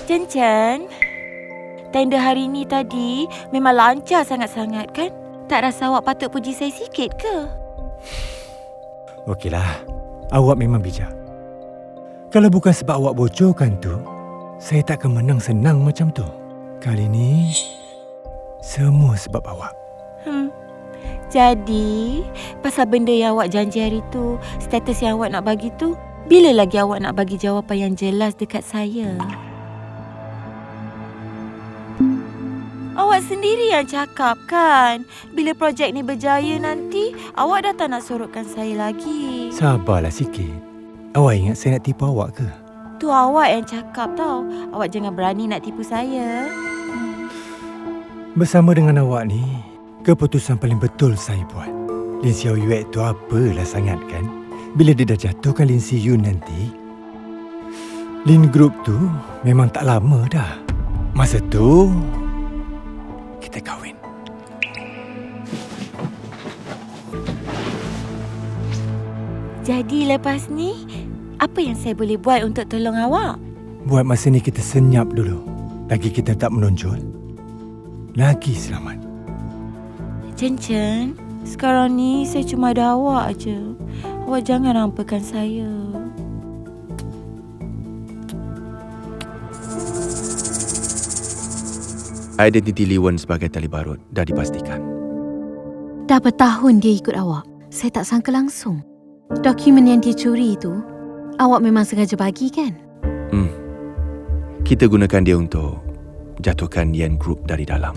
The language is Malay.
Chen, tender hari ni tadi memang lancar sangat-sangat kan? Tak rasa awak patut puji saya sikit ke? Okeylah, awak memang bijak. Kalau bukan sebab awak bocorkan tu, saya takkan menang senang macam tu. Kali ni, semua sebab awak. Jadi, pasal benda yang awak janji hari tu, status yang awak nak bagi tu, bila lagi awak nak bagi jawapan yang jelas dekat saya? Awak sendiri yang cakap kan, bila projek ni berjaya nanti, awak dah tak nak sorokkan saya lagi. Sabarlah sikit. Awak ingat saya nak tipu awak ke? Tu awak yang cakap tau. Awak jangan berani nak tipu saya. Bersama dengan awak ni, keputusan paling betul saya buat. Lin Xiao Yue tu apalah sangat kan? Bila dia dah jatuhkan Lin Si Yun nanti, Lin Group tu memang tak lama dah. Masa tu, kita kahwin. Jadi lepas ni, apa yang saya boleh buat untuk tolong awak? Buat masa ni kita senyap dulu. Lagi kita tak menonjol, lagi selamat. Chen, sekarang ni saya cuma ada awak aja. Awak jangan hampakan saya. Identiti Li Wen sebagai tali barut dah dipastikan. Dah bertahun dia ikut awak. Saya tak sangka langsung. Dokumen yang dia curi itu, awak memang sengaja bagi kan? Kita gunakan dia untuk jatuhkan Yan Group dari dalam.